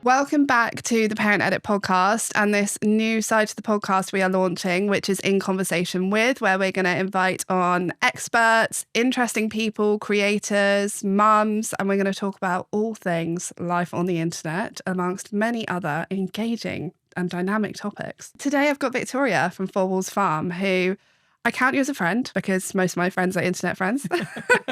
Welcome back to the Parent Edit podcast and this new side to the podcast we are launching, which is In Conversation With, where we're going to invite on experts, interesting people, creators, mums, and we're going to talk about all things life on the internet, amongst many other engaging and dynamic topics. Today I've got Victoria from Four Walls Farm, who I count you as a friend because most of my friends are internet friends.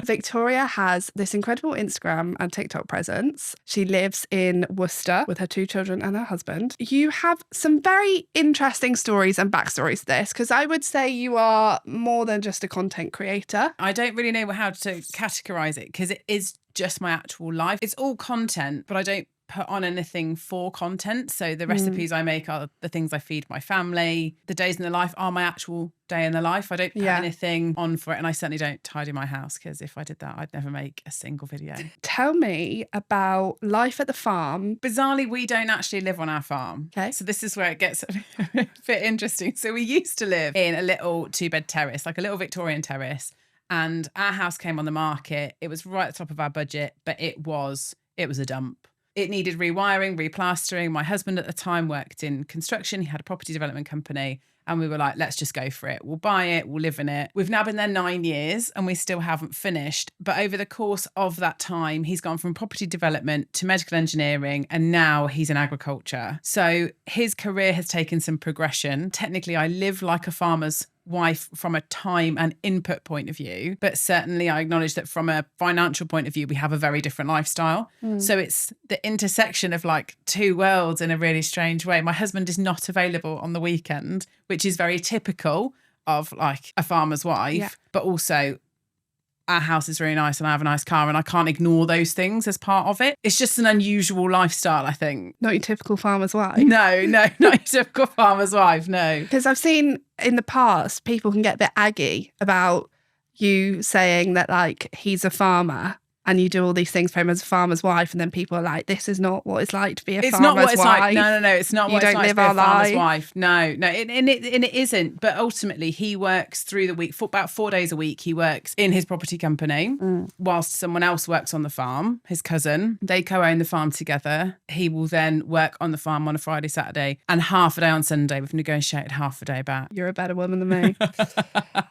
Victoria has this incredible Instagram and TikTok presence. She lives in Worcester with her 2 children and her husband. You have some very interesting stories and backstories to this, because I would say you are more than just a content creator. I don't really know how to categorize it because it is just my actual life. It's all content, but I don't put on anything for content. So the recipes I make are the things I feed my family. The days in the life are my actual day in the life. I don't put anything on for it, and I certainly don't tidy my house, because if I did that, I'd never make a single video. Tell me about life at the farm. Bizarrely, we don't actually live on our farm. Okay. So this is where it gets a bit interesting. So we used to live in a little 2-bed terrace, like a little Victorian terrace, and our house came on the market. It was right at the top of our budget, but it was a dump. It needed rewiring, replastering. My husband at the time worked in construction. He had a property development company. And we were like, let's just go for it. We'll buy it. We'll live in it. We've now been there 9 years and we still haven't finished. But over the course of that time, he's gone from property development to medical engineering, and now he's in agriculture. So his career has taken some progression. Technically, I live like a farmer's wife from a time and input point of view, but certainly I acknowledge that from a financial point of view, we have a very different lifestyle. So it's the intersection of like 2 worlds in a really strange way. My husband is not available on the weekend, which is very typical of like a farmer's wife, but also our house is really nice and I have a nice car and I can't ignore those things as part of it. It's just an unusual lifestyle, I think. Not your typical farmer's wife. No, not your typical farmer's wife, no. Because I've seen in the past, people can get a bit aggy about you saying that like he's a farmer and you do all these things for him as a farmer's wife, and then people are like, this is not what it's like to be a farmer's wife. It's not what it's like. No, it's not what it's like to be a farmer's wife. No, and it isn't. But ultimately, he works through the week, for about 4 days a week. He works in his property company whilst someone else works on the farm, his cousin. They co-own the farm together. He will then work on the farm on a Friday, Saturday, and half a day on Sunday. We've negotiated half a day back. You're a better woman than me.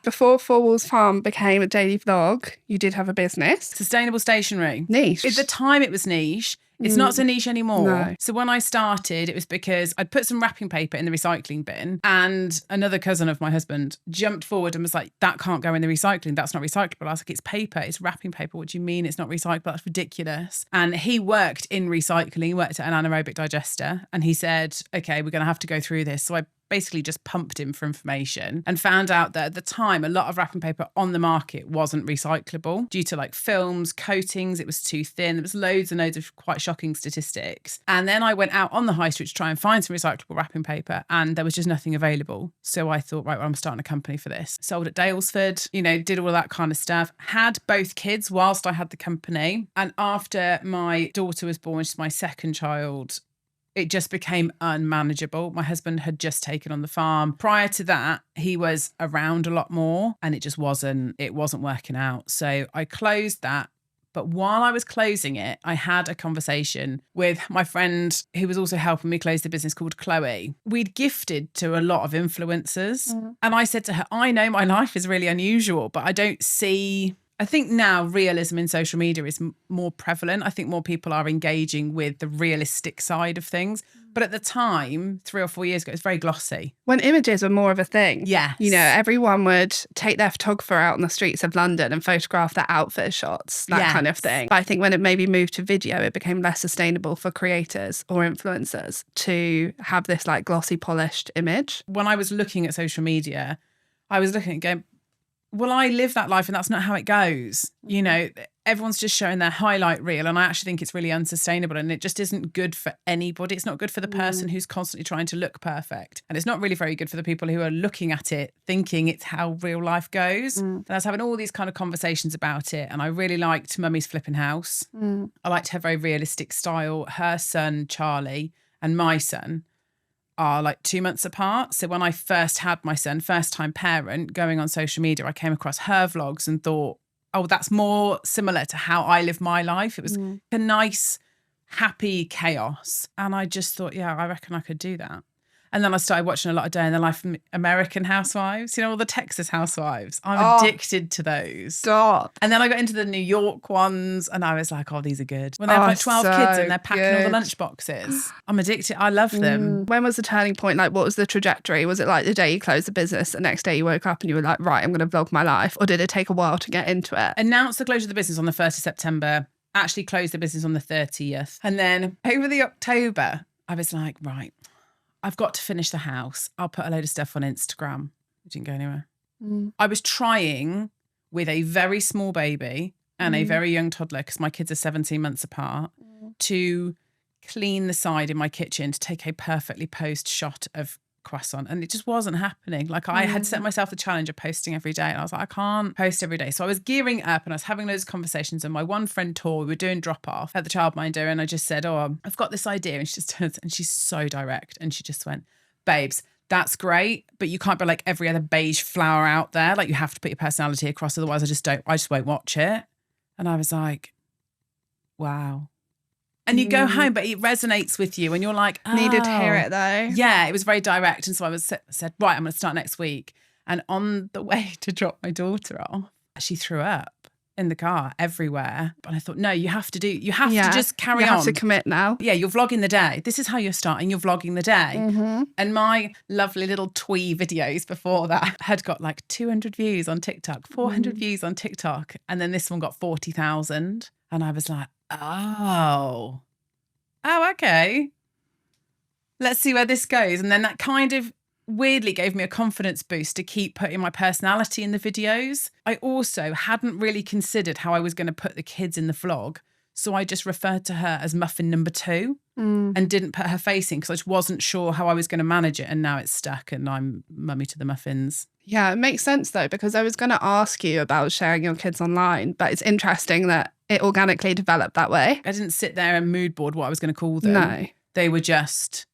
Before Four Walls Farm became a daily vlog, you did have a business. Sustainable stationery. Niche. At the time it was niche. It's not so niche anymore. No. So when I started, it was because I'd put some wrapping paper in the recycling bin, and another cousin of my husband jumped forward and was like, that can't go in the recycling. That's not recyclable. I was like, it's paper. It's wrapping paper. What do you mean it's not recyclable? That's ridiculous. And he worked in recycling. He worked at an anaerobic digester. And he said, okay, we're going to have to go through this. So I basically just pumped him for information and found out that at the time, a lot of wrapping paper on the market wasn't recyclable due to like films, coatings. It was too thin. There was loads and loads of quite shocking statistics. And then I went out on the high street to try and find some recyclable wrapping paper, and there was just nothing available. So I thought, right, well, I'm starting a company for this. Sold at Dalesford, did all that kind of stuff. Had both kids whilst I had the company. And after my daughter was born, she's my second child, it just became unmanageable. My husband had just taken on the farm. Prior to that, he was around a lot more, and it wasn't working out. So I closed that. But while I was closing it, I had a conversation with my friend who was also helping me close the business, called Chloe. We'd gifted to a lot of influencers. And I said to her, I know my life is really unusual, but I don't see... I think now realism in social media is more prevalent. I think more people are engaging with the realistic side of things. But at the time, 3 or 4 years ago, it was very glossy. When images were more of a thing. Yes. Everyone would take their photographer out on the streets of London and photograph their outfit shots, that kind of thing. But I think when it maybe moved to video, it became less sustainable for creators or influencers to have this like glossy, polished image. When I was looking at social media, I was looking at going, well, I live that life and that's not how it goes. Everyone's just showing their highlight reel, and I actually think it's really unsustainable, and it just isn't good for anybody. It's not good for the person who's constantly trying to look perfect. And it's not really very good for the people who are looking at it thinking it's how real life goes. And I was having all these kind of conversations about it, and I really liked Mummy's flipping house. I liked her very realistic style. Her son, Charlie, and my son are like 2 months apart. So when I first had my son, first time parent, going on social media, I came across her vlogs and thought, oh, that's more similar to how I live my life. It was a nice, happy chaos. And I just thought, yeah, I reckon I could do that. And then I started watching a lot of Day in the Life of American Housewives, all the Texas housewives. I'm addicted to those. Stop. And then I got into the New York ones and I was like, oh, these are good. When they have like 12 kids and they're packing all the lunch boxes. I'm addicted. I love them. When was the turning point? Like, what was the trajectory? Was it like the day you closed the business, the next day you woke up and you were like, right, I'm going to vlog my life? Or did it take a while to get into it? Announced the closure of the business on the 1st of September, actually closed the business on the 30th. And then over the October, I was like, right, I've got to finish the house. I'll put a load of stuff on Instagram. It didn't go anywhere. I was trying with a very small baby and a very young toddler, because my kids are 17 months apart, to clean the side in my kitchen to take a perfectly posed shot of croissant, and it just wasn't happening. Like I had set myself the challenge of posting every day, and I was like, I can't post every day. So I was gearing up and I was having those conversations, and my one friend Tor, we were doing drop off at the childminder, and I just said, oh, I've got this idea, and she just turns and she's so direct, and she just went, babes, that's great, but you can't be like every other beige flower out there. Like you have to put your personality across, otherwise I just won't watch it. And I was like, wow. And you go home, but it resonates with you, and you're like, oh. Needed to hear it though. Yeah, it was very direct. And so I said, right, I'm going to start next week. And on the way to drop my daughter off, she threw up in the car everywhere. But I thought, no, you have to just carry on. You have to commit now. Yeah, you're vlogging the day. This is how you're starting. You're vlogging the day. And my lovely little twee videos before that had got like 200 views on TikTok, 400 views on TikTok. And then this one got 40,000. And I was like, oh, okay. Let's see where this goes. And then that kind of weirdly gave me a confidence boost to keep putting my personality in the videos. I also hadn't really considered how I was going to put the kids in the vlog. So I just referred to her as muffin number 2 and didn't put her face in because I just wasn't sure how I was going to manage it. And now it's stuck and I'm mummy to the muffins. Yeah, it makes sense though, because I was going to ask you about sharing your kids online, but it's interesting that it organically developed that way. I didn't sit there and mood board what I was going to call them. No. They were just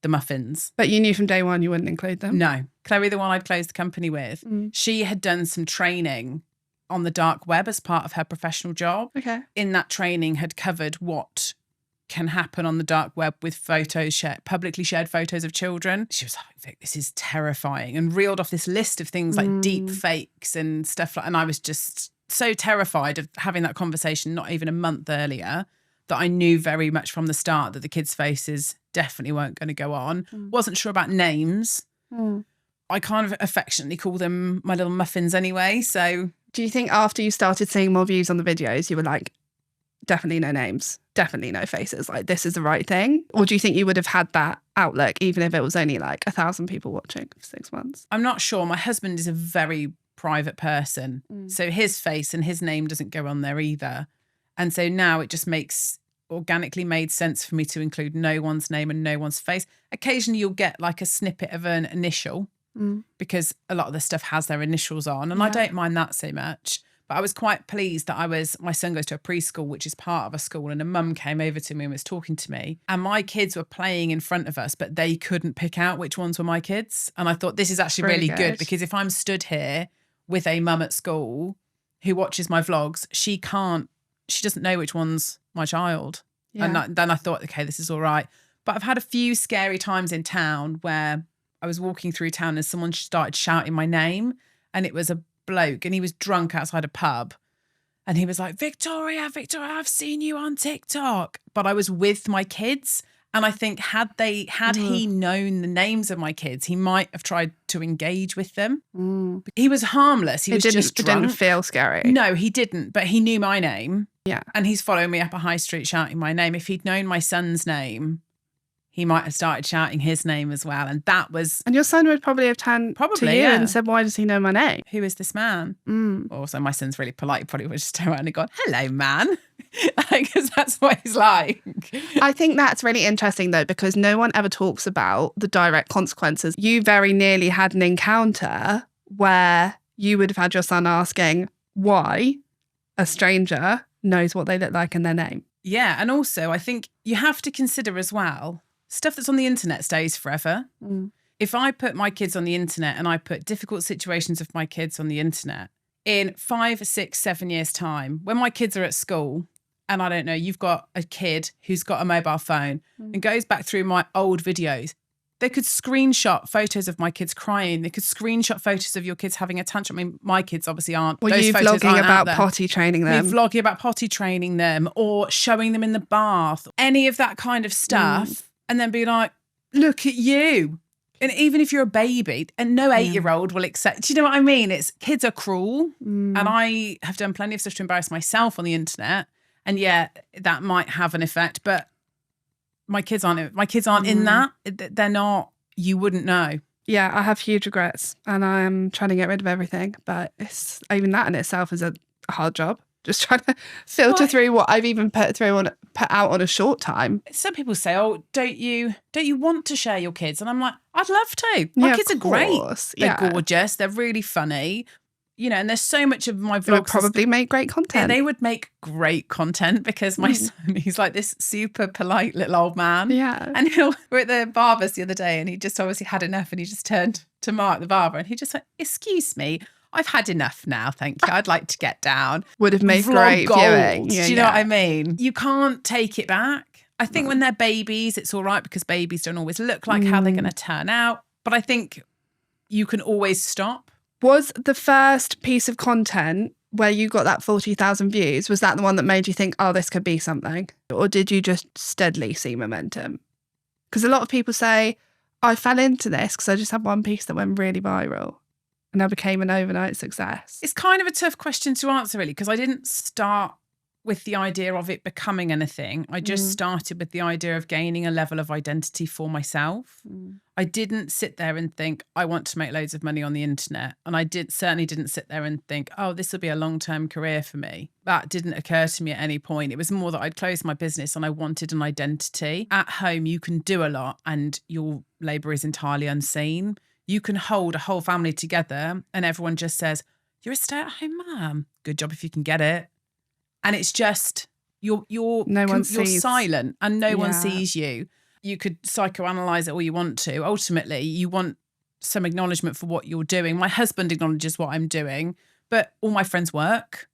the muffins. But you knew from day one you wouldn't include them? No. Chloe, the one I'd closed the company with, she had done some training on the dark web as part of her professional job. Okay. In that training had covered what can happen on the dark web with publicly shared photos of children. She was like, Vic, this is terrifying, and reeled off this list of things like deep fakes and stuff like, and I was just so terrified of having that conversation not even a month earlier that I knew very much from the start that the kids' faces definitely weren't going to go on. Wasn't sure about names. I kind of affectionately call them my little muffins anyway. So do you think after you started seeing more views on the videos, you were like, definitely no names, definitely no faces, like this is the right thing? Or do you think you would have had that outlook even if it was only like 1,000 people watching for 6 months? I'm not sure. My husband is a very private person. So his face and his name doesn't go on there either. And so now it just organically made sense for me to include no one's name and no one's face. Occasionally you'll get like a snippet of an initial because a lot of the stuff has their initials on, and I don't mind that so much. But I was quite pleased that my son goes to a preschool, which is part of a school, and a mum came over to me and was talking to me, and my kids were playing in front of us, but they couldn't pick out which ones were my kids. And I thought this is actually really good, because if I'm stood here with a mum at school who watches my vlogs, she doesn't know which one's my child. Yeah. And then I thought, okay, this is all right. But I've had a few scary times in town where I was walking through town and someone started shouting my name, and it was a bloke, and he was drunk outside a pub, and he was like, Victoria, I've seen you on TikTok. But I was with my kids, and I think had he known the names of my kids, he might have tried to engage with them. He was harmless. He was just drunk. It didn't feel scary. No, he didn't, but he knew my name. Yeah. And he's following me up a high street shouting my name. If he'd known my son's name, he might have started shouting his name as well. And that was... And your son would probably have turned to you and said, why does he know my name? Who is this man? Also, my son's really polite. He probably would just turn around and gone, hello, man. Because that's what he's like. I think that's really interesting, though, because no one ever talks about the direct consequences. You very nearly had an encounter where you would have had your son asking why a stranger knows what they look like and their name. Yeah. And also, I think you have to consider as well, stuff that's on the internet stays forever. If I put my kids on the internet and I put difficult situations of my kids on the internet, in 5, 6, 7 years' time, when my kids are at school and I don't know, you've got a kid who's got a mobile phone and goes back through my old videos, they could screenshot photos of my kids crying. They could screenshot photos of your kids having a tantrum. I mean, my kids obviously aren't. Or those you photos vlogging aren't out about there. potty training them. Me vlogging about potty training them or showing them in the bath, any of that kind of stuff. And then be like, look at you. And even if you're a baby, and no 8-year-old will accept, do you know what I mean? Kids are cruel. And I have done plenty of stuff to embarrass myself on the internet. And yeah, that might have an effect, but my kids aren't in that. They're not, you wouldn't know. Yeah, I have huge regrets and I'm trying to get rid of everything. But it's even that in itself is a hard job. Just trying to filter through what I've even put out on a short time. Some people say, "Oh, don't you want to share your kids?" And I'm like, "I'd love to. My kids are great. They're gorgeous. They're really funny." You know, and there's so much of my vlogs. They would probably make great content. They would make great content because my son, he's like this super polite little old man. Yeah. And we're at the barber's the other day and he just obviously had enough and he just turned to Mark, the barber, and he just went, "Excuse me, I've had enough now, thank you. I'd like to get down." Would have made Vlog great gold. viewing. Do you know what I mean? You can't take it back. I think when they're babies, it's all right because babies don't always look like how they're going to turn out. But I think you can always stop. Was the first piece of content where you got that 40,000 views, was that the one that made you think, oh, this could be something? Or did you just steadily see momentum? Because a lot of people say, I fell into this because I just had one piece that went really viral and I became an overnight success. It's kind of a tough question to answer, really, because I didn't start with the idea of it becoming anything. I just started with the idea of gaining a level of identity for myself. I didn't sit there and think, I want to make loads of money on the internet. And I certainly didn't sit there and think, oh, this will be a long-term career for me. That didn't occur to me at any point. It was more that I'd closed my business and I wanted an identity. At home, you can do a lot and your labour is entirely unseen. You can hold a whole family together and everyone just says, "You're a stay-at-home mum. Good job if you can get it." And it's just, you're silent and no one sees you. You could psychoanalyze it all you want to. Ultimately, you want some acknowledgement for what you're doing. My husband acknowledges what I'm doing, but all my friends work.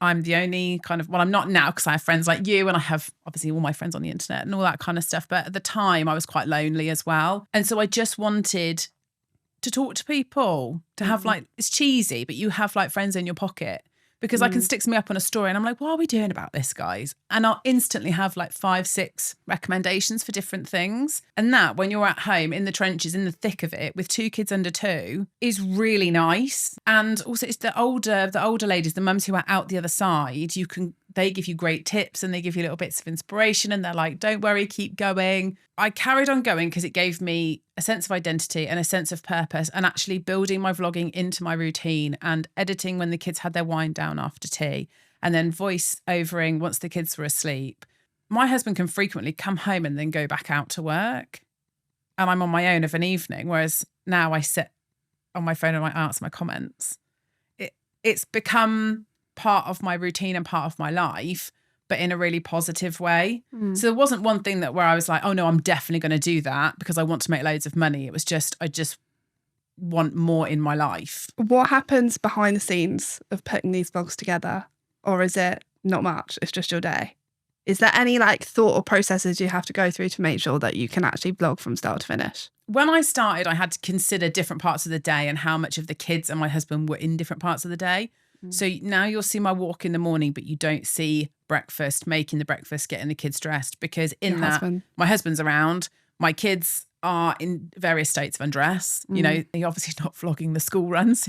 I'm the only I'm not now because I have friends like you and I have obviously all my friends on the internet and all that kind of stuff. But at the time I was quite lonely as well. And so I just wanted to talk to people, to have it's cheesy, but you have friends in your pocket. Because I can stick something up on a story and I'm like, what are we doing about this, guys? And I'll instantly have 5-6 recommendations for different things. And that, when you're at home in the trenches, in the thick of it, with 2 kids under 2, is really nice. And also it's the older ladies, the mums who are out the other side, they give you great tips and they give you little bits of inspiration and they're like, don't worry, keep going. I carried on going because it gave me a sense of identity and a sense of purpose and actually building my vlogging into my routine and editing when the kids had their wind down after tea and then voice overing once the kids were asleep. My husband can frequently come home and then go back out to work and I'm on my own of an evening, whereas now I sit on my phone and I answer my comments. It's become part of my routine and part of my life, but in a really positive way. So there wasn't one thing where I was like, oh no, I'm definitely going to do that because I want to make loads of money. It was just, I just want more in my life. What happens behind the scenes of putting these vlogs together? Or is it not much? It's just your day? Is there any thought or processes you have to go through to make sure that you can actually vlog from start to finish? When I started, I had to consider different parts of the day and how much of the kids and my husband were in different parts of the day. So now you'll see my walk in the morning, but you don't see breakfast, making the breakfast, getting the kids dressed, because my husband's around, my kids are in various states of undress. You know, he obviously not vlogging the school runs.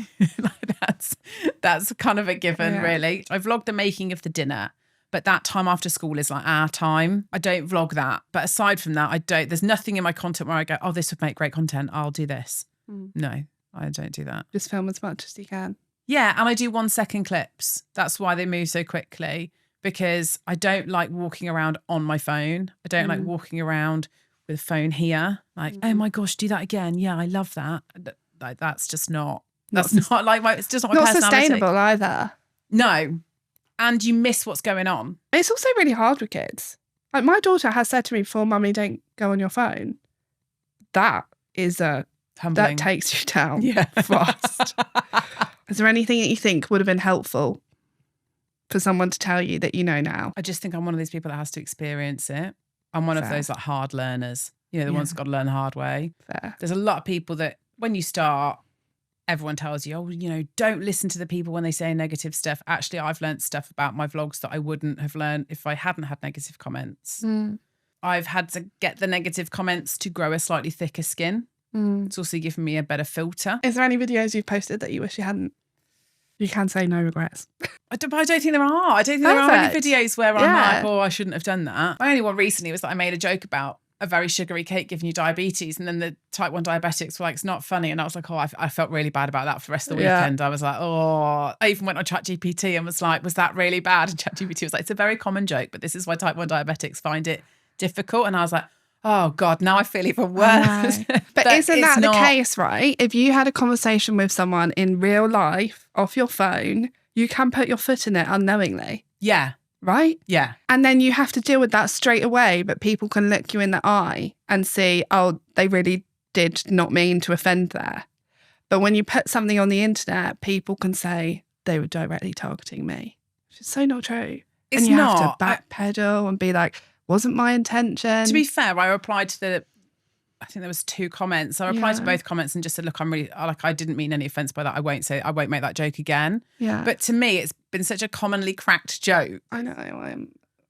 That's kind of a given, really. I vlog the making of the dinner, but that time after school is our time. I don't vlog that. But aside from that, there's nothing in my content where I go, oh, this would make great content, I'll do this. No, I don't do that. Just film as much as you can. Yeah, and I do 1-second clips. That's why they move so quickly, because I don't like walking around on my phone. I don't like walking around with a phone here. Oh my gosh, do that again. Yeah, I love that. That's just not, it's just not my personality. Not sustainable either. No. And you miss what's going on. It's also really hard with kids. My daughter has said to me before, "Mummy, don't go on your phone." That is humbling. That takes you down fast. Is there anything that you think would have been helpful for someone to tell you that you know now? I just think I'm one of these people that has to experience it. I'm one of those like hard learners, the ones that got to learn the hard way. Fair. There's a lot of people that when you start, everyone tells you, oh, don't listen to the people when they say negative stuff. Actually, I've learned stuff about my vlogs that I wouldn't have learned if I hadn't had negative comments. I've had to get the negative comments to grow a slightly thicker skin. It's also given me a better filter. Is there any videos you've posted that you wish you hadn't? You can say no regrets. I don't think there are. I don't think there are any videos where I'm like, oh, I shouldn't have done that. My only one recently was that I made a joke about a very sugary cake giving you diabetes, and then the type 1 diabetics were like, it's not funny. And I was like, oh, I felt really bad about that for the rest of the weekend. I was like, oh, I even went on ChatGPT and was like, was that really bad? And ChatGPT was like, it's a very common joke, but this is why type 1 diabetics find it difficult. And I was like, oh God, now I feel even worse. But isn't that the case, right? If you had a conversation with someone in real life off your phone, you can put your foot in it unknowingly. Yeah. Right? Yeah. And then you have to deal with that straight away, but people can look you in the eye and see, oh, they really did not mean to offend there. But when you put something on the internet, people can say they were directly targeting me, which is so not true. It's and you not. have to backpedal and be like, wasn't my intention. To be fair, I replied to I think there was 2 comments. I replied to both comments and just said, look, I'm really, I didn't mean any offence by that. I won't make that joke again. Yeah. But to me, it's been such a commonly cracked joke. I know,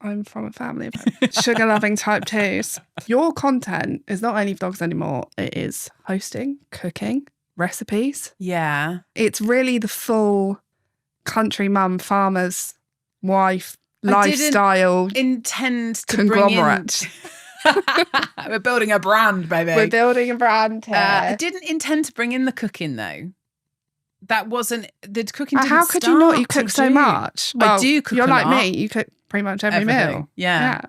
I'm from a family of sugar-loving type 2s. Your content is not only vlogs anymore, it is hosting, cooking, recipes. Yeah. It's really the full country mum, farmer's wife, lifestyle. Intend to conglomerate. We're building a brand, baby. We're building a brand here. I didn't intend to bring in the cooking though. That wasn't the cooking. Didn't How could you not? You cook so much. Well, I do cook. You're a like lot. me. You cook pretty much every meal. Yeah.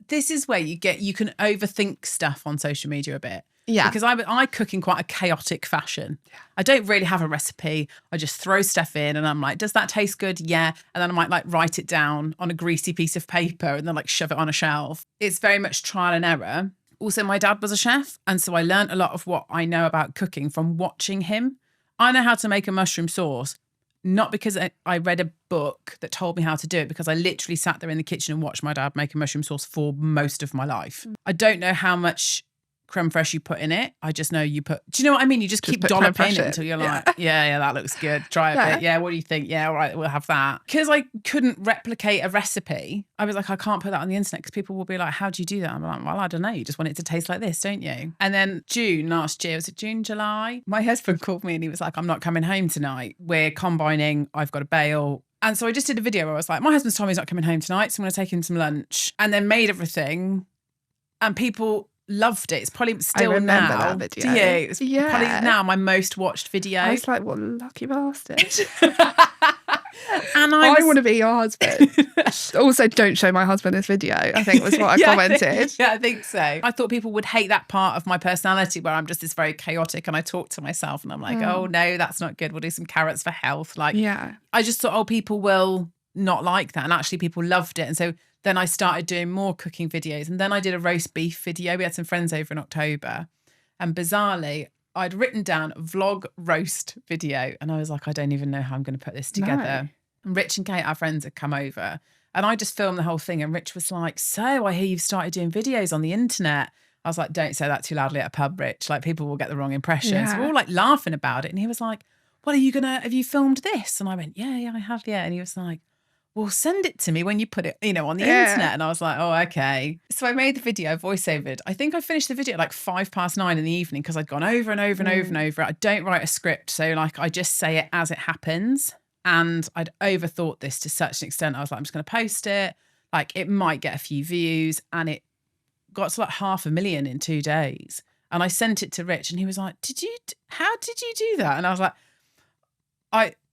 This is where you can overthink stuff on social media a bit. Yeah. Because I cook in quite a chaotic fashion. Yeah. I don't really have a recipe. I just throw stuff in and I'm like, does that taste good? Yeah. And then I might like write it down on a greasy piece of paper and then like shove it on a shelf. It's very much trial and error. Also, my dad was a chef. And so I learned a lot of what I know about cooking from watching him. I know how to make a mushroom sauce, not because I read a book that told me how to do it, because I literally sat there in the kitchen and watched my dad make a mushroom sauce for most of my life. I don't know how much creme fraiche you put in it. I just know you put, do you know what I mean? You just keep dolloping it until you're like, yeah, that looks good. Try a bit. Yeah, what do you think? Yeah, all right, we'll have that. Because I couldn't replicate a recipe, I was like, I can't put that on the internet because people will be like, how do you do that? I'm like, well, I don't know. You just want it to taste like this, don't you? And then June last year, was it June, July? My husband called me and he was like, I'm not coming home tonight. We're combining. I've got to bail. And so I just did a video where I was like, my husband's told me he's not coming home tonight, so I'm going to take him some lunch. And then made everything. And people loved it. It's probably still now. That video. Do you? It's probably now my most watched video. I was like, what a lucky bastard. And I want to be your husband. Also, don't show my husband this video, I think was what I commented. I think so. I thought people would hate that part of my personality where I'm just this very chaotic and I talk to myself and I'm like, oh no, that's not good. We'll do some carrots for health. Like, I just thought, people will not like that. And actually people loved it. And so then I started doing more cooking videos. And then I did a roast beef video. We had some friends over in October. And bizarrely, I'd written down vlog roast video. And I was like, I don't even know how I'm going to put this together. No. And Rich and Kate, our friends, had come over. And I just filmed the whole thing. And Rich was like, so I hear you've started doing videos on the internet. I was like, don't say that too loudly at a pub, Rich. Like, people will get the wrong impression. Yeah. So we're all like laughing about it. And he was like, well, have you filmed this? And I went, yeah, I have, yeah. And he was like, well, send it to me when you put it, on the internet. And I was like, oh, okay. So I made the video, voiceovered. I think I finished the video at like 9:05 in the evening because I'd gone over and over and over and over. I don't write a script. So like, I just say it as it happens. And I'd overthought this to such an extent. I was like, I'm just going to post it. Like, it might get a few views. And it got to like 500,000 in 2 days. And I sent it to Rich and he was like, how did you do that? And I was like,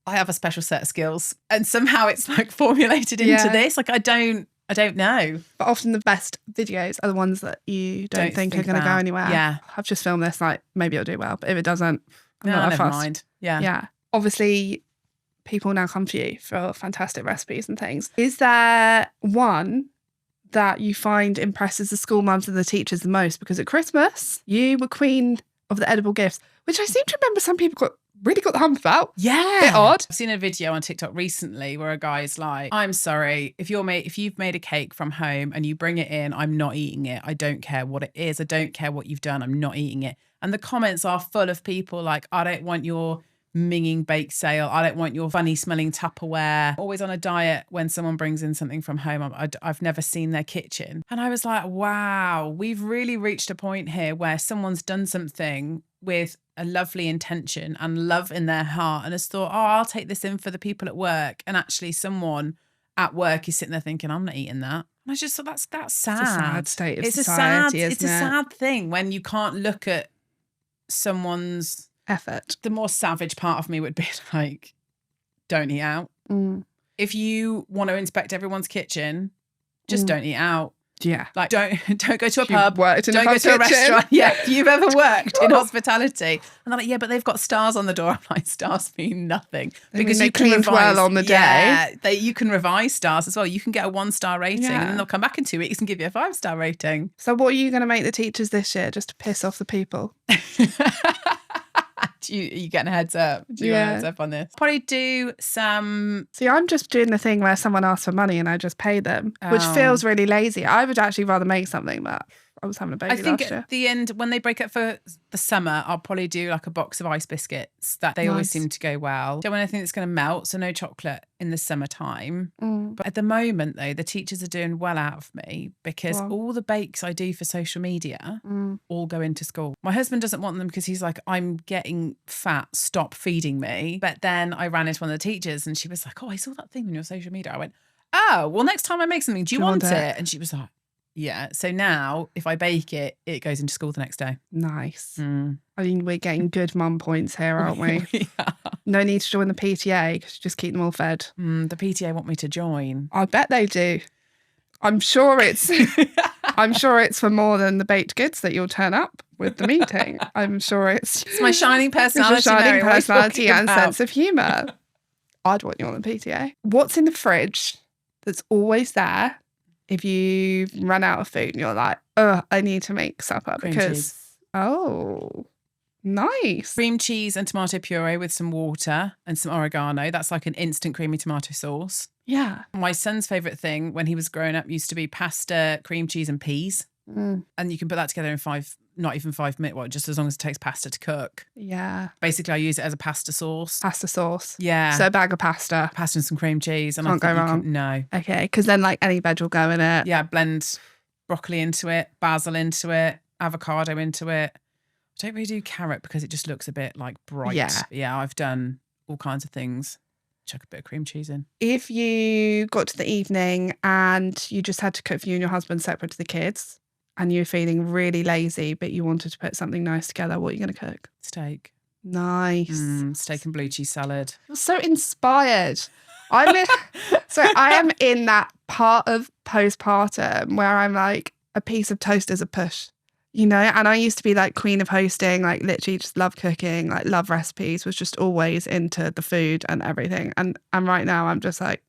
I have a special set of skills and somehow it's like formulated into this. Like, I don't know. But often the best videos are the ones that you don't think are going to go anywhere. Yeah. I've just filmed this, like, maybe it'll do well. But if it doesn't, I'm not that never fussed. Mind. Yeah. Yeah. Obviously, people now come to you for fantastic recipes and things. Is there one that you find impresses the school mums and the teachers the most? Because at Christmas, you were queen of the edible gifts, which I seem to remember some people got really got the hump about. Yeah. Bit odd. I've seen a video on TikTok recently where a guy's like, I'm sorry, if you've made a cake from home and you bring it in, I'm not eating it. I don't care what it is. I don't care what you've done. I'm not eating it. And the comments are full of people like, I don't want your minging bake sale. I don't want your funny smelling Tupperware. Always on a diet when someone brings in something from home. I've never seen their kitchen. And I was like, wow, we've really reached a point here where someone's done something with a lovely intention and love in their heart and has thought, oh, I'll take this in for the people at work. And actually someone at work is sitting there thinking, I'm not eating that. And I just thought that's sad. It's a sad state of society, isn't it? It's a sad thing when you can't look at someone's effort. The more savage part of me would be like, don't eat out. If you want to inspect everyone's kitchen, just don't eat out. Yeah. Like don't go to a pub. Worked in don't go to a restaurant. Yeah. If you've ever worked in hospitality. And they're like, yeah, but they've got stars on the door. I'm like, stars mean nothing. Because they cleaned well on the day. Yeah. You can revise stars as well. You can get a 1-star rating and then they'll come back in 2 weeks and give you a 5-star rating. So what are you going to make the teachers this year just to piss off the people? You getting a heads up? Do you want a heads up on this? Probably do some... See, I'm just doing the thing where someone asks for money and I just pay them, which feels really lazy. I would actually rather make something, but I was having a baby last year. I think at the end, when they break up for the summer, I'll probably do like a box of ice biscuits. That they always seem to go well. Don't want anything that's going to melt, so no chocolate in the summertime. But at the moment, though, the teachers are doing well out of me because all the bakes I do for social media all go into school. My husband doesn't want them because he's like, I'm getting fat, stop feeding me. But then I ran into one of the teachers and she was like, oh, I saw that thing on your social media. I went, oh, well, next time I make something, do you want it? And she was like, yeah. So now if I bake it, it goes into school the next day. Nice. I mean, we're getting good mum points here, aren't we? Yeah. No need to join the PTA because you just keep them all fed. The PTA want me to join. I bet they do. I'm sure it's for more than the baked goods that you'll turn up with the meeting. I'm sure it's my shining personality. It's your shining personality and sense of humour. I'd want you on the PTA. What's in the fridge that's always there if you run out of food and you're like, oh, I need to make supper cheese. Oh, nice. Cream cheese and tomato puree with some water and some oregano. That's like an instant creamy tomato sauce. Yeah. My son's favourite thing when he was growing up used to be pasta, cream cheese and peas. And you can put that together in not even 5 minutes, well, just as long as it takes pasta to cook. Yeah. Basically, I use it as a pasta sauce. Pasta sauce. Yeah. So a bag of pasta. Pasta and some cream cheese. And Can't go wrong. No. Okay, because then like any veg will go in it. Yeah, blend broccoli into it, basil into it, avocado into it. I don't really do carrot because it just looks a bit like bright. Yeah, I've done all kinds of things. Chuck a bit of cream cheese in. If you got to the evening and you just had to cook for you and your husband separate to the kids and you were feeling really lazy but you wanted to put something nice together, what are you going to cook? Steak. Nice. Steak and blue cheese salad. You're so inspired. I am in that part of postpartum where I'm like, a piece of toast is a push. You know, and I used to be like queen of hosting, like literally just love cooking, like love recipes, was just always into the food and everything. And right now I'm just like,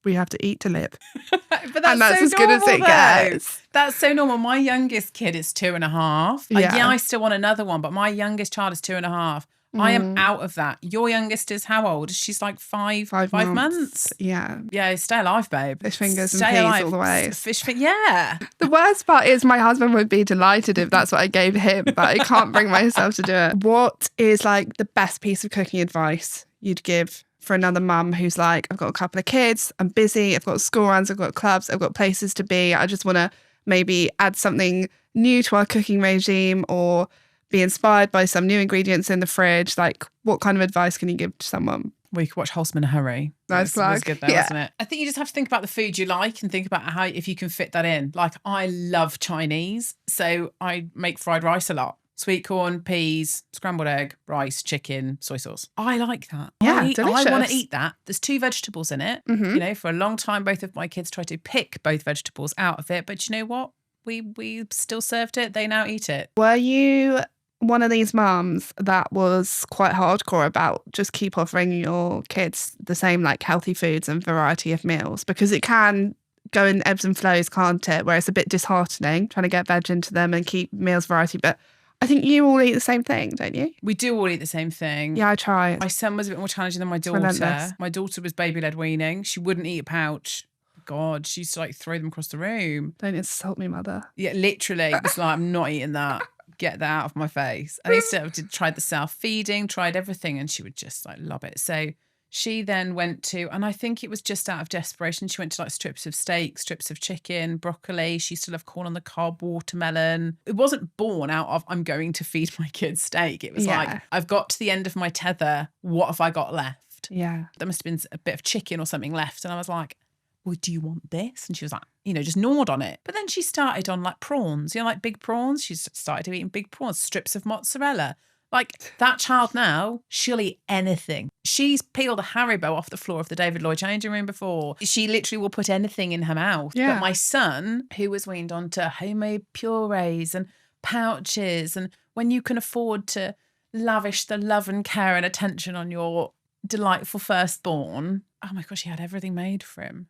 we have to eat to live. But that's so as good as it gets. That's so normal. My youngest kid is 2.5. Yeah, I still want another one, but my youngest child is 2.5. I am out of that. Your youngest is how old? She's like five months. Yeah. Yeah, stay alive, babe. Fish fingers and peas all the way. Yeah. The worst part is my husband would be delighted if that's what I gave him, but I can't bring myself to do it. What is like the best piece of cooking advice you'd give for another mum who's like, I've got a couple of kids, I'm busy, I've got school runs, I've got clubs, I've got places to be. I just want to maybe add something new to our cooking regime or be inspired by some new ingredients in the fridge. Like, what kind of advice can you give to someone? Well, you could watch Wholesome in a Hurry. Nice was good though, wasn't it? I think you just have to think about the food you like and think about how, if you can fit that in. Like, I love Chinese, so I make fried rice a lot. Sweet corn, peas, scrambled egg, rice, chicken, soy sauce. I like that. Yeah, delicious. I want to eat that. There's 2 vegetables in it. You know, for a long time, both of my kids tried to pick both vegetables out of it. But you know what? We still served it. They now eat it. Were you one of these mums that was quite hardcore about just keep offering your kids the same like healthy foods and variety of meals? Because it can go in ebbs and flows, can't it? Where it's a bit disheartening trying to get veg into them and keep meals variety. But I think you all eat the same thing, don't you? We do all eat the same thing. Yeah, I try. My son was a bit more challenging than my daughter. relentless. My daughter was baby-led weaning. She wouldn't eat a pouch. God, she used to like throw them across the room. Don't insult me, mother. Yeah, literally. It was like, I'm not eating that. Get that out of my face. And I used to tried the self-feeding, tried everything, and she would just like love it. So she then went to, and I think it was just out of desperation, she went to like strips of steak, strips of chicken, broccoli. She used to love corn on the cob, watermelon. It wasn't born out of, I'm going to feed my kids steak. It was like, I've got to the end of my tether. What have I got left? Yeah. There must have been a bit of chicken or something left. And I was like, well, do you want this? And she was like, just gnawed on it. But then she started on like prawns, like big prawns. She started eating big prawns, strips of mozzarella. Like that child now, she'll eat anything. She's peeled a Haribo off the floor of the David Lloyd changing room before. She literally will put anything in her mouth. Yeah. But my son, who was weaned onto homemade purees and pouches, and when you can afford to lavish the love and care and attention on your delightful firstborn, oh my gosh, he had everything made for him.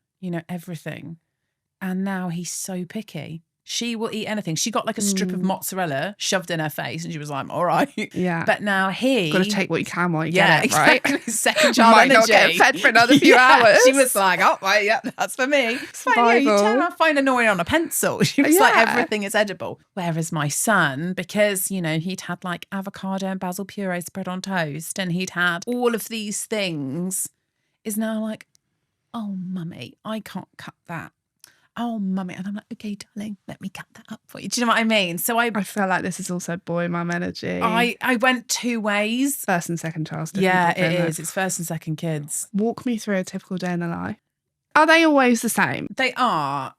Everything. And now he's so picky. She will eat anything. She got like a strip of mozzarella shoved in her face and she was like, all right. Yeah. But now he... Got to take what you can while you get it, right? Exactly. Second child might energy. not get fed for another few hours. She was like, oh, right, yeah, that's for me. It's fine, yeah, you turn around, find annoying on a pencil. She was like, everything is edible. Whereas my son, because, he'd had like avocado and basil puree spread on toast and he'd had all of these things, is now like, oh, mummy, I can't cut that. Oh, mummy. And I'm like, okay, darling, let me cut that up for you. Do you know what I mean? So I feel like this is also boy mum energy. I went two ways. First and second child. Yeah, it is. It's first and second kids. Walk me through a typical day in the life. Are they always the same? They are.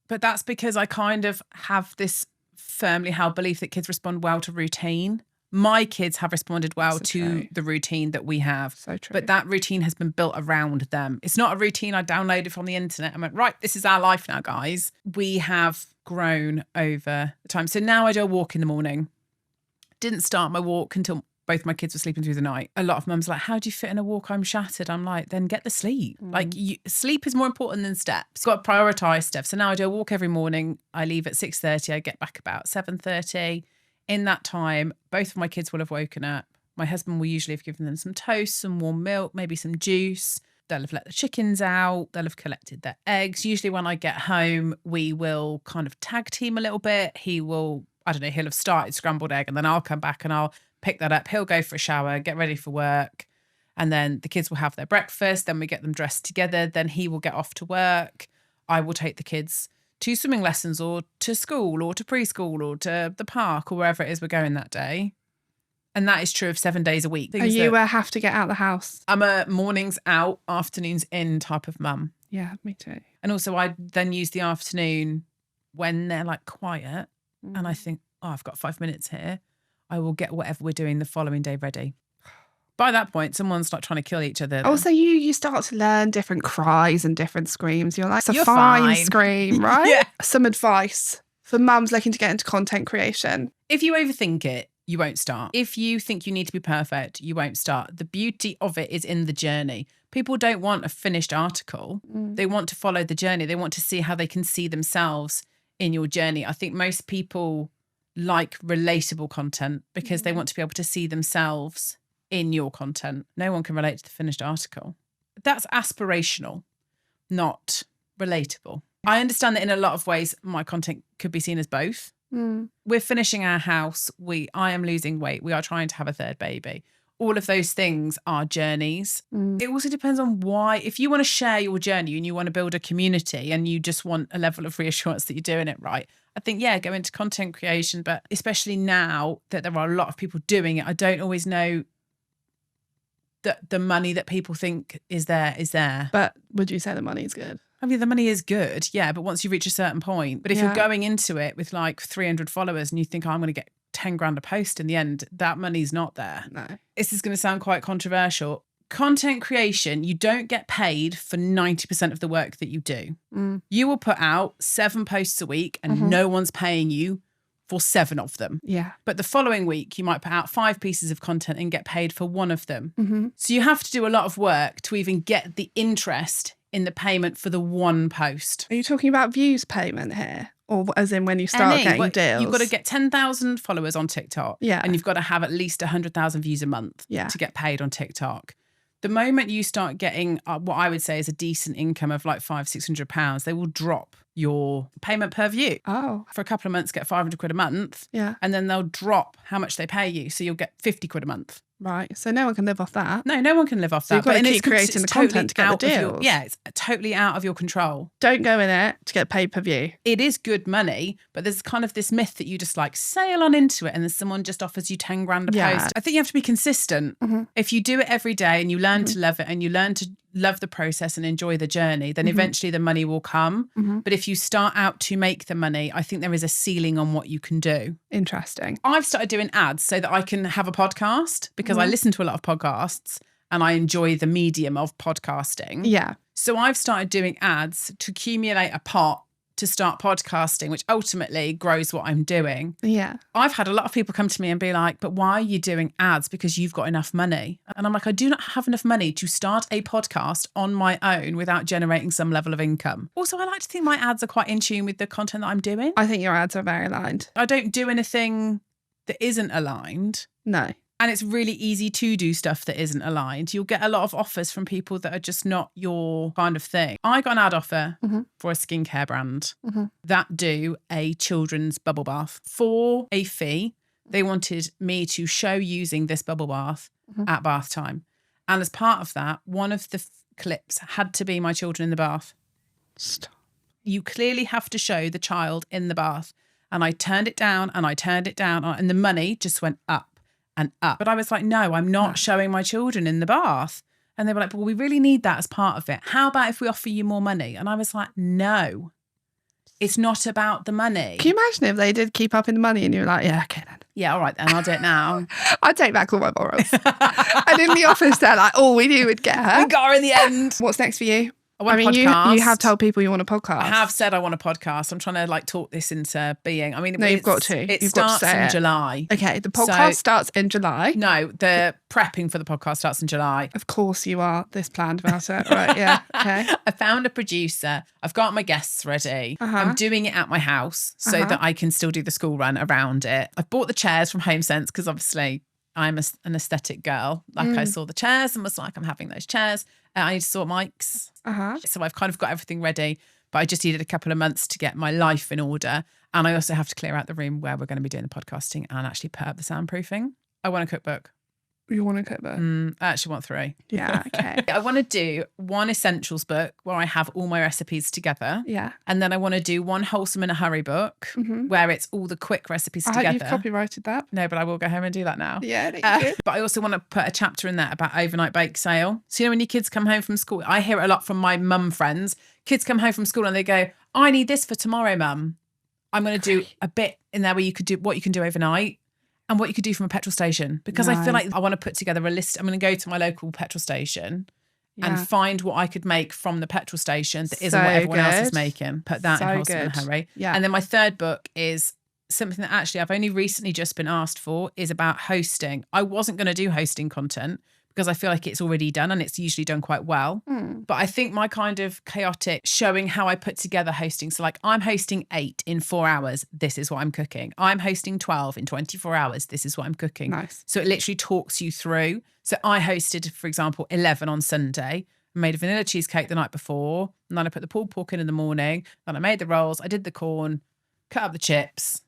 But that's because I kind of have this firmly held belief that kids respond well to routine. My kids have responded well to the routine that we have. So true. But that routine has been built around them. It's not a routine I downloaded from the internet and went, right, this is our life now, guys. We have grown over the time. So now I do a walk in the morning. Didn't start my walk until both my kids were sleeping through the night. A lot of mums are like, how do you fit in a walk? I'm shattered. I'm like, then get the sleep. Like sleep is more important than steps. Got to prioritise stuff. So now I do a walk every morning. I leave at 6:30. I get back about 7:30. In that time, both of my kids will have woken up. My husband will usually have given them some toast, some warm milk, maybe some juice. They'll have let the chickens out. They'll have collected their eggs. Usually when I get home, we will kind of tag team a little bit. He'll have started scrambled egg and then I'll come back and I'll pick that up. He'll go for a shower, get ready for work. And then the kids will have their breakfast. Then we get them dressed together. Then he will get off to work. I will take the kids to swimming lessons or to school or to preschool or to the park or wherever it is we're going that day. And that is true of 7 days a week. Are you have to get out the house? I'm a mornings out, afternoons in type of mum. Yeah, me too. And also I then use the afternoon when they're like quiet and I think, oh, I've got 5 minutes here. I will get whatever we're doing the following day ready. By that point, someone's like trying to kill each other. Also, you start to learn different cries and different screams. You're like, it's a You're fine fine. Scream, right? Yeah. Some advice for mums looking to get into content creation. If you overthink it, you won't start. If you think you need to be perfect, you won't start. The beauty of it is in the journey. People don't want a finished article. They want to follow the journey. They want to see how they can see themselves in your journey. I think most people like relatable content because they want to be able to see themselves in your content. No one can relate to the finished article. That's aspirational, not relatable. I understand that in a lot of ways, my content could be seen as both. We're finishing our house. I am losing weight. We are trying to have a third baby. All of those things are journeys. It also depends on why. If you want to share your journey and you want to build a community and you just want a level of reassurance that you're doing it right, I think, yeah, go into content creation. But especially now that there are a lot of people doing it, I don't always know that the money that people think is there. But would you say the money is good? I mean, the money is good, yeah, but once you reach a certain point. But if you're going into it with like 300 followers and you think, oh, I'm going to get 10 grand a post in the end, that money's not there. No. This is going to sound quite controversial. Content creation, you don't get paid for 90% of the work that you do. You will put out 7 posts a week and no one's paying you for 7 of them. Yeah. But the following week, you might put out 5 pieces of content and get paid for 1 of them. So you have to do a lot of work to even get the interest in the payment for the one post. Are you talking about views payment here? Or as in when you start getting deals? You've got to get 10,000 followers on TikTok. Yeah. And you've got to have at least 100,000 views a month to get paid on TikTok. The moment you start getting what I would say is a decent income of like £500-600, they will drop your payment per view. Oh. For a couple of months, get 500 quid a month. Yeah. And then they'll drop how much they pay you. So you'll get 50 quid a month. Right. So no one can live off that. No one can live off that. You've got to keep creating the content to get the deals. It's totally out of your control. Don't go in it to get paid per view. It is good money, but there's kind of this myth that you just like sail on into it and then someone just offers you 10 grand a post. I think you have to be consistent. Mm-hmm. If you do it every day and you learn to love it and you learn to love the process and enjoy the journey, then eventually the money will come. But if you start out to make the money, I think there is a ceiling on what you can do. Interesting. I've started doing ads so that I can have a podcast because I listen to a lot of podcasts and I enjoy the medium of podcasting. Yeah. So I've started doing ads to accumulate a pot to start podcasting, which ultimately grows what I'm doing. Yeah. I've had a lot of people come to me and be like, but why are you doing ads? Because you've got enough money. And I'm like, I do not have enough money to start a podcast on my own without generating some level of income. Also, I like to think my ads are quite in tune with the content that I'm doing. I think your ads are very aligned. I don't do anything that isn't aligned. No. And it's really easy to do stuff that isn't aligned. You'll get a lot of offers from people that are just not your kind of thing. I got an ad offer for a skincare brand that do a children's bubble bath. For a fee, they wanted me to show using this bubble bath at bath time. And as part of that, one of the clips had to be my children in the bath. Stop. You clearly have to show the child in the bath. And I turned it down and I turned it down and the money just went up and up. But I was like, no, I'm not showing my children in the bath. And they were like, well, we really need that as part of it. How about if we offer you more money? And I was like, no, it's not about the money. Can you imagine if they did keep up in the money and you were like, yeah, okay then. Yeah, all right then, I'll do it now. I'd take back all my morals. And in the office, they're like, oh, we knew we'd get her. We got her in the end. What's next for you? I want a you podcast. have told people you want a podcast. I have said I want a podcast. I'm trying to like talk this into being. I mean, no, you've got to. It You've starts got to say in July. Okay, the podcast starts in July. No, the prepping for the podcast starts in July. Of course you are this planned about it. Right, yeah, okay. I found a producer. I've got my guests ready. I'm doing it at my house so that I can still do the school run around it. I've bought the chairs from HomeSense because obviously I'm an aesthetic girl. Like I saw the chairs and was like, I'm having those chairs. I need to sort mics. So I've kind of got everything ready, but I just needed a couple of months to get my life in order. And I also have to clear out the room where we're going to be doing the podcasting and actually put up the soundproofing. I want a cookbook. You want a cookbook? I actually want 3. Yeah, okay. I want to do one essentials book where I have all my recipes together. Yeah. And then I want to do one wholesome in a hurry book where it's all the quick recipes I together. hope you've copyrighted that. No, but I will go home and do that now. Yeah, thank you. But I also want to put a chapter in there about overnight bake sale. So, you know, when your kids come home from school, I hear it a lot from my mum friends. Kids come home from school and they go, I need this for tomorrow, mum. I'm going to do a bit in there where you could do what you can do overnight and what you could do from a petrol station. Because I feel like I want to put together a list. I'm going to go to my local petrol station and find what I could make from the petrol station that isn't what everyone else is making. Put that in Wholesome in a Hurry. Yeah. And then my third book is something that actually I've only recently just been asked for, is about hosting. I wasn't going to do hosting content because I feel like it's already done and it's usually done quite well. But I think my kind of chaotic showing how I put together hosting. So like I'm hosting 8 in 4 hours. This is what I'm cooking. I'm hosting 12 in 24 hours. This is what I'm cooking. Nice. So it literally talks you through. So I hosted, for example, 11 on Sunday. I made a vanilla cheesecake the night before. And then I put the pulled pork in the morning. Then I made the rolls. I did the corn, cut up the chips.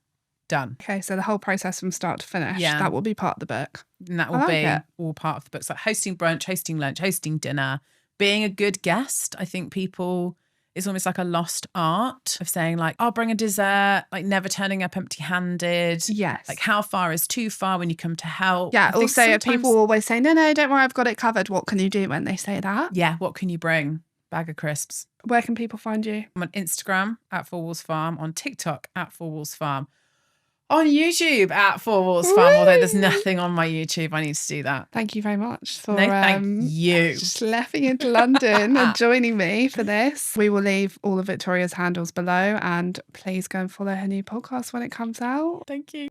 Done. Okay, so the whole process from start to finish, that will be part of the book. And that will be all part of the book. So like hosting brunch, hosting lunch, hosting dinner, being a good guest. I think people, it's almost like a lost art of saying like, I'll bring a dessert, like never turning up empty-handed. Yes. Like how far is too far when you come to help. Yeah, also people always say, no, don't worry, I've got it covered. What can you do when they say that? Yeah, what can you bring? Bag of crisps. Where can people find you? I'm on Instagram at 4 Walls Farm, on TikTok at 4 Walls Farm. On YouTube at 4 Walls Farm, although there's nothing on my YouTube. I need to do that. Thank you very much for thank you. schlepping into London and joining me for this. We will leave all of Victoria's handles below and please go and follow her new podcast when it comes out. Thank you.